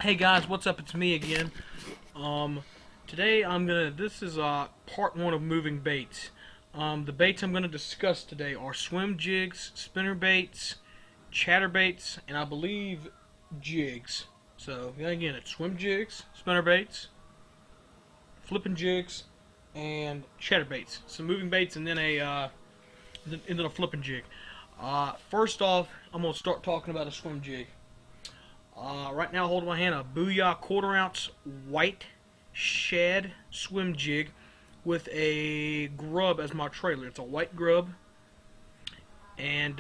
Hey guys, what's up? It's me again. Today this is part one of moving baits. The baits I'm gonna discuss today are swim jigs, spinner baits, chatterbaits, and I believe jigs. So again, it's swim jigs, spinner baits, flipping jigs, and chatterbaits. Some moving baits, and then a flipping jig. First off, I'm gonna start talking about a swim jig. Right now, holding my hand, a Booyah 1/4 ounce white shad swim jig with a grub as my trailer. It's a white grub, and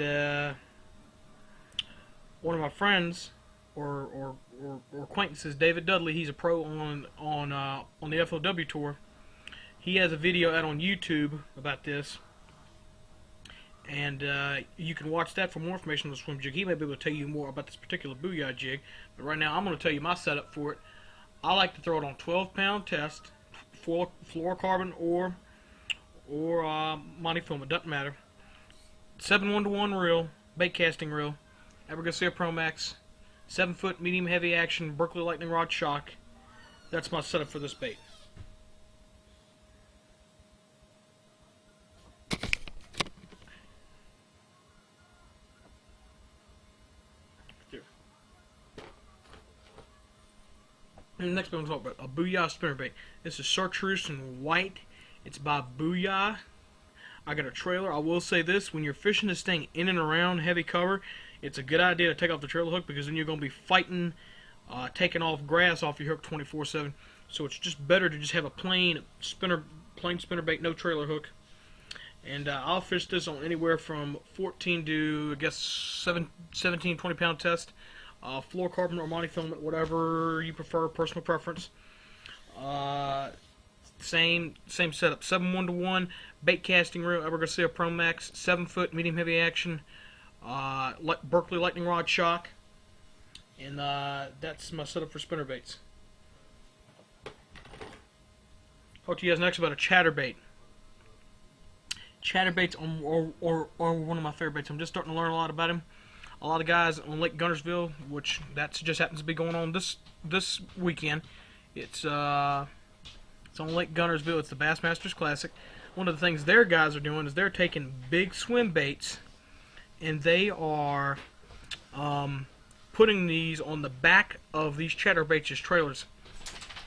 one of my friends or acquaintances, David Dudley, he's a pro on the FOW tour. He has a video out on YouTube about this. And you can watch that for more information on the swim jig. He may be able to tell you more about this particular Booyah jig. But right now, I'm going to tell you my setup for it. I like to throw it on 12-pound test, fluorocarbon or monofilament, it doesn't matter. 7-1-to-1 reel, bait casting reel, Abergacia Pro Max, 7-foot medium heavy action Berkeley lightning rod shock. That's my setup for this bait. And the next bait I'm going to talk about, a Booyah spinnerbait. This is chartreuse in white. It's by Booyah. I got a trailer. I will say this, when you're fishing this thing in and around heavy cover, it's a good idea to take off the trailer hook, because then you're going to be fighting, taking off grass off your hook 24/7. So it's just better to just have a plain spinnerbait, no trailer hook. And I'll fish this on anywhere from 14 to, I guess, 17, 20-pound test. Fluorocarbon or monofilament, whatever you prefer, personal preference. Same setup. 7-1-to-1 bait casting reel, Abergacia Pro Max, 7-foot medium heavy action, Berkeley lightning rod shock, and that's my setup for spinner baits. Talk to you guys next about a chatterbait. Chatterbaits are one of my favorite baits. I'm just starting to learn a lot about them. A lot of guys on Lake Guntersville, which that just happens to be going on this weekend. It's on Lake Guntersville. It's the Bassmasters Classic. One of the things their guys are doing is they're taking big swim baits, and they are putting these on the back of these chatterbaits as trailers.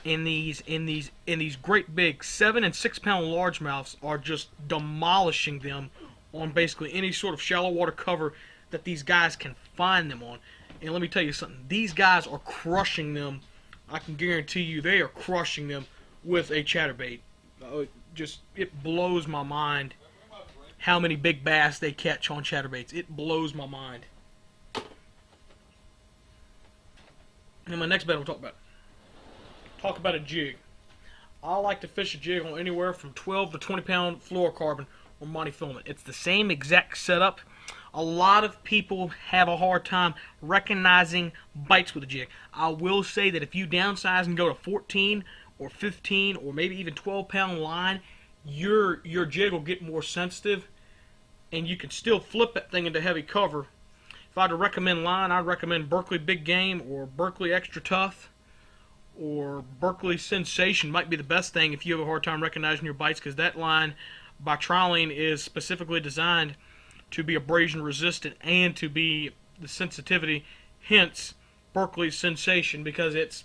And these great big 7- and 6-pound largemouths are just demolishing them on basically any sort of shallow water cover that these guys can find them on. And let me tell you something, these guys are crushing them. I can guarantee you they are crushing them with a chatterbait. It blows my mind how many big bass they catch on chatterbaits. It blows my mind. And my next bait we'll talk about a jig. I like to fish a jig on anywhere from 12 to 20-pound fluorocarbon or monofilament. It's the same exact setup. A lot of people have a hard time recognizing bites with a jig. I will say that if you downsize and go to 14 or 15 or maybe even 12-pound line, your jig will get more sensitive, and you can still flip that thing into heavy cover. If I had to recommend line, I'd recommend Berkeley Big Game or Berkeley Extra Tough or Berkeley Sensation might be the best thing if you have a hard time recognizing your bites, because that line by trialing is specifically designed to be abrasion resistant and to be the sensitivity, hence Berkeley Sensation, because it's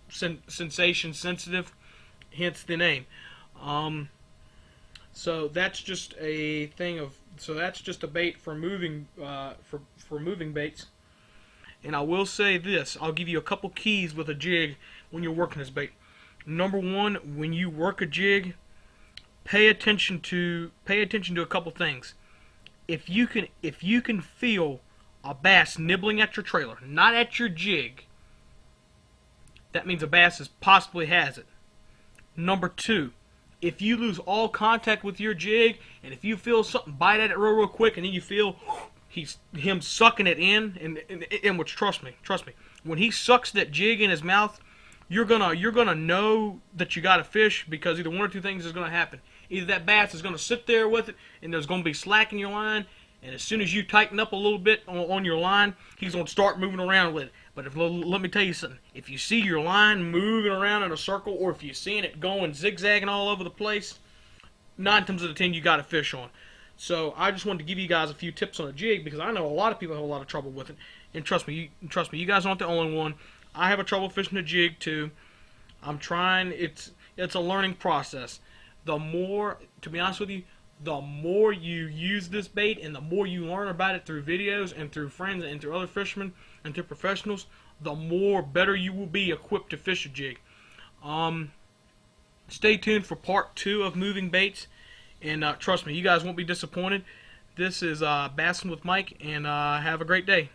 sensation sensitive, hence the name. So that's just a thing of, so that's just a bait for moving moving baits. And I will say this, I'll give you a couple keys with a jig when you're working this bait. Number one, when you work a jig, pay attention to a couple things. If you can feel a bass nibbling at your trailer, not at your jig, that means a bass possibly has it. Number two, if you lose all contact with your jig, and if you feel something bite at it real quick, and then you feel him sucking it in, and which trust me, when he sucks that jig in his mouth, you're gonna know that you got a fish, because either one or two things is gonna happen. Either that bass is gonna sit there with it, and there's gonna be slack in your line, and as soon as you tighten up a little bit on your line, he's gonna start moving around with it. But let me tell you something. If you see your line moving around in a circle, or if you're seeing it going zigzagging all over the place, 9 times out of 10 you got a fish on. So I just wanted to give you guys a few tips on a jig, because I know a lot of people have a lot of trouble with it. And trust me, you guys aren't the only one. I have a trouble fishing a jig too. I'm trying. It's a learning process. The more, to be honest with you, the more you use this bait and the more you learn about it through videos and through friends and through other fishermen and through professionals, the more better you will be equipped to fish a jig. Stay tuned for part 2 of moving baits, and trust me, you guys won't be disappointed. This is Bassin with Mike, and have a great day.